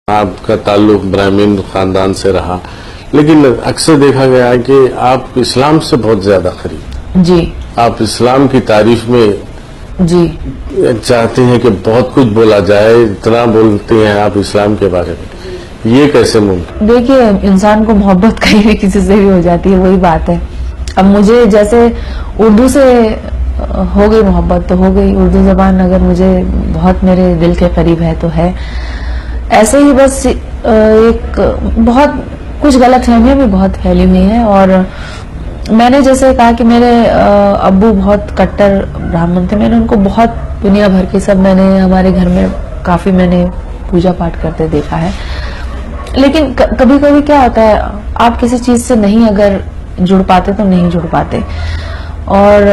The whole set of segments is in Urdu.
آپ کا تعلق برہمن خاندان سے رہا، لیکن اکثر دیکھا گیا ہے کہ آپ اسلام سے بہت زیادہ قریب، جی آپ اسلام کی تعریف میں جی چاہتے ہیں کہ بہت کچھ بولا جائے، اتنا بولتے ہیں آپ اسلام کے بارے میں، یہ کیسے ممکن؟ دیکھیے انسان کو محبت کہیں بھی کسی سے بھی ہو جاتی ہے، وہی بات ہے. اب مجھے جیسے اردو سے ہو گئی محبت تو ہو گئی، اردو زبان اگر مجھے بہت میرے دل کے قریب ہے تو ہے. ایسے ہی بس ایک بہت کچھ غلط فہمیاں بھی بہت پھیلی ہوئی ہیں. اور میں نے جیسے کہا کہ میرے ابو بہت کٹر برہمن تھے، میں نے ان کو بہت دنیا بھر کی سب میں نے ہمارے گھر میں کافی میں نے پوجا پاٹ کرتے دیکھا ہے. لیکن کبھی کبھی کیا ہوتا ہے، آپ کسی چیز سے نہیں اگر جڑ پاتے تو نہیں جڑ پاتے. اور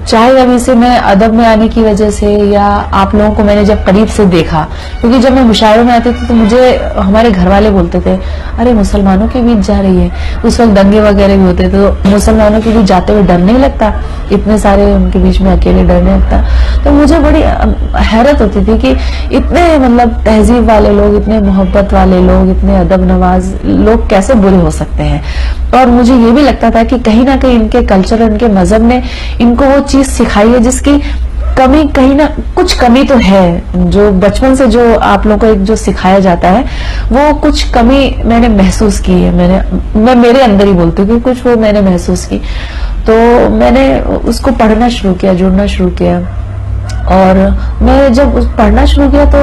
چاہے ابھی سے میں ادب میں آنے کی وجہ سے یا آپ لوگوں کو میں نے جب قریب سے دیکھا، کیونکہ جب میں مشاعروں میں آتی تھی تو مجھے ہمارے گھر والے بولتے تھے ارے مسلمانوں کے بیچ جا رہی ہے. اس وقت دنگے وغیرہ بھی ہوتے تھے تو مسلمانوں کے بیچ جاتے ہوئے ڈر نہیں لگتا، اتنے سارے ان کے بیچ میں اکیلے ڈر نہیں لگتا. تو مجھے بڑی حیرت ہوتی تھی کہ اتنے مطلب تہذیب والے لوگ، اتنے محبت والے لوگ، اتنے ادب نواز لوگ کیسے برے ہو سکتے ہیں. اور مجھے یہ بھی لگتا تھا کہ کہیں نہ کہیں ان کے کلچر، ان کے مذہب نے ان کو وہ چیز سکھائی ہے جس کی کمی کہیں نہ کچھ کمی تو ہے. جو بچپن سے جو آپ لوگوں کو ایک جو سکھایا جاتا ہے وہ کچھ کمی میں نے محسوس کی ہے. میں میرے اندر ہی بولتی ہوں کہ کچھ وہ میں نے محسوس کی. تو میں نے اس کو پڑھنا شروع کیا، جڑنا شروع کیا. اور میں جب پڑھنا شروع کیا تو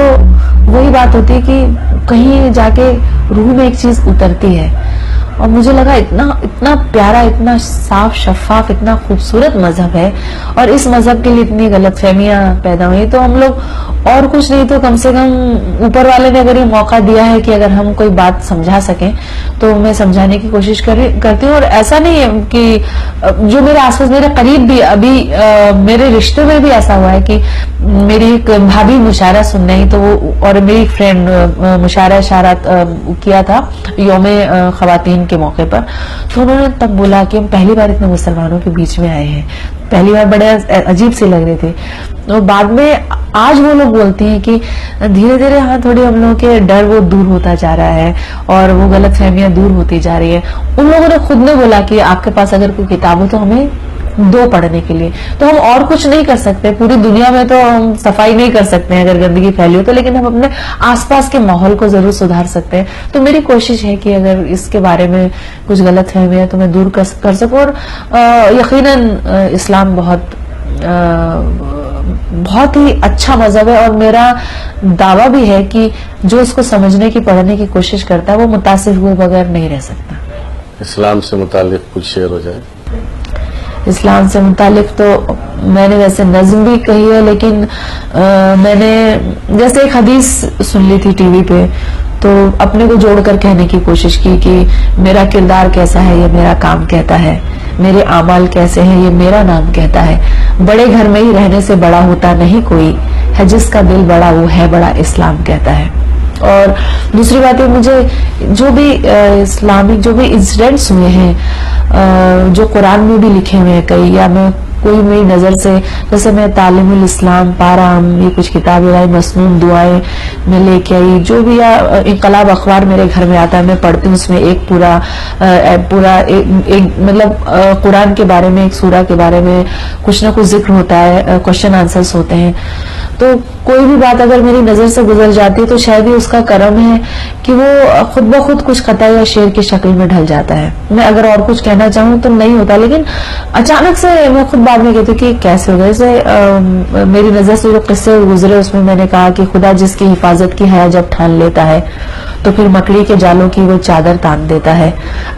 وہی بات ہوتی ہے کہ کہیں جا کے روح میں ایک چیز اترتی ہے. اور مجھے لگا اتنا پیارا، اتنا صاف شفاف، اتنا خوبصورت مذہب ہے، اور اس مذہب کے لیے اتنی غلط فہمیاں پیدا ہوئی. تو ہم لوگ اور کچھ نہیں تو کم سے کم اوپر والے نے اگر یہ موقع دیا ہے کہ اگر ہم کوئی بات سمجھا سکیں تو میں سمجھانے کی کوشش کرتی ہوں. اور ایسا نہیں ہے کہ جو میرے آس پاس میرے قریب بھی ابھی میرے رشتے میں بھی ایسا ہوا ہے کہ میری ایک بھابھی مشاعرہ سن رہی تو وہ، اور میری ایک فرینڈ مشاعرہ اشارات کیا تھا یوم خواتین کے موقع پر، تو انہوں نے تب بولا کہ ہم پہلی بار اتنے مسلمانوں کے بیچ میں آئے ہیں. پہلی بار بڑے عجیب سے لگ رہے تھے. اور بعد میں آج وہ لوگ بولتے ہیں کہ دھیرے دھیرے ہاں تھوڑی ہم لوگوں کے ڈر وہ دور ہوتا جا رہا ہے اور وہ غلط فہمیاں دور ہوتی جا رہی ہے. ان لوگوں نے خود نے بولا کہ آپ کے پاس اگر کوئی کتاب ہو تو ہمیں دو پڑھنے کے لیے. تو ہم اور کچھ نہیں کر سکتے، پوری دنیا میں تو ہم صفائی نہیں کر سکتے ہیں اگر گندگی پھیلی ہو تو، لیکن ہم اپنے آس پاس کے ماحول کو ضرور سدھار سکتے ہیں. تو میری کوشش ہے کہ اگر اس کے بارے میں کچھ غلط فہمی ہے تو میں دور کر سکوں. اور یقیناً اسلام بہت ہی اچھا مذہب ہے، اور میرا دعویٰ بھی ہے کہ جو اس کو سمجھنے کی، پڑھنے کی کوشش کرتا ہے وہ متاثر ہوئے بغیر نہیں رہ سکتا. اسلام سے متعلق کچھ شعر ہو جائے. اسلام سے متعلق تو میں نے ویسے نظم بھی کہی ہے، لیکن میں نے جیسے ایک حدیث سن لی تھی ٹی وی پہ تو اپنے کو جوڑ کر کہنے کی کوشش کی کہ میرا کردار کیسا ہے یہ میرا کام کہتا ہے، میرے اعمال کیسے ہیں یہ میرا نام کہتا ہے. بڑے گھر میں ہی رہنے سے بڑا ہوتا نہیں کوئی، ہے جس کا دل بڑا وہ ہے بڑا اسلام کہتا ہے. اور دوسری بات ہے، مجھے جو بھی اسلامک جو بھی انسیڈنٹس ہوئے ہیں جو قرآن میں بھی لکھے ہوئے ہیں کئی، یا میں کوئی میری نظر سے، جیسے میں تعلیم الاسلام پارام یہ کچھ کتابیں لائی، مسنون دعائیں میں لے کے آئی، جو بھی انقلاب اخبار میرے گھر میں آتا ہے میں پڑھتی ہوں. اس میں ایک پورا مطلب قرآن کے بارے میں، ایک سورہ کے بارے میں کچھ نہ کچھ ذکر ہوتا ہے، کوشچن آنسرز ہوتے ہیں. تو کوئی بھی بات اگر میری نظر سے گزر جاتی ہے تو شاید ہی اس کا کرم ہے کہ وہ خود بخود کچھ قطع یا شعر کی شکل میں ڈھل جاتا ہے. میں اگر اور کچھ کہنا چاہوں تو نہیں ہوتا، لیکن اچانک سے میں خود بعد میں کہتی ہوں کہ کیسے ہو گئے. جیسے میری نظر سے جو قصے گزرے اس میں نے کہا کہ خدا جس کی حفاظت کی حیا جب ٹھان لیتا ہے تو پھر مکڑی کے جالوں کی وہ چادر تان دیتا ہے.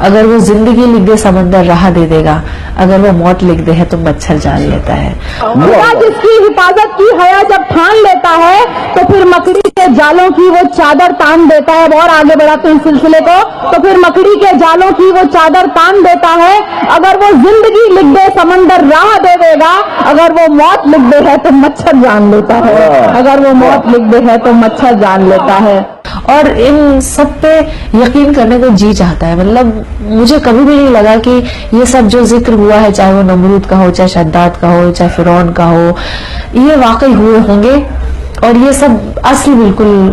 اگر وہ زندگی لکھ دے سمندر راہ دے دے گا، اگر وہ موت لکھ دے ہے تو مچھر جان لیتا ہے. خدا جس کی حفاظت کی حیا جب ٹھان لیتا ہے تو پھر مکڑی کے جالوں کی وہ چادر تان دیتا ہے. اور آگے بڑھاتے ہیں سلسلے کو، تو پھر مکڑی کے جالوں کی وہ چادر تان دیتا ہے. اگر وہ زندگی لکھ دے سمندر راہ دے دے گا، اگر وہ موت لکھ دے ہے تو مچھر جان لیتا ہے. اگر وہ موت لکھ دے ہے تو مچھر جان لیتا ہے. اور ان سب پہ یقین کرنے کو جی چاہتا ہے. مطلب مجھے کبھی بھی نہیں لگا کہ یہ سب جو ذکر ہوا ہے، چاہے وہ نمرود کا ہو، چاہے شداد کا ہو، چاہے فرعون کا ہو، یہ واقعی ہوئے ہوں گے. اور یہ سب اصل بالکل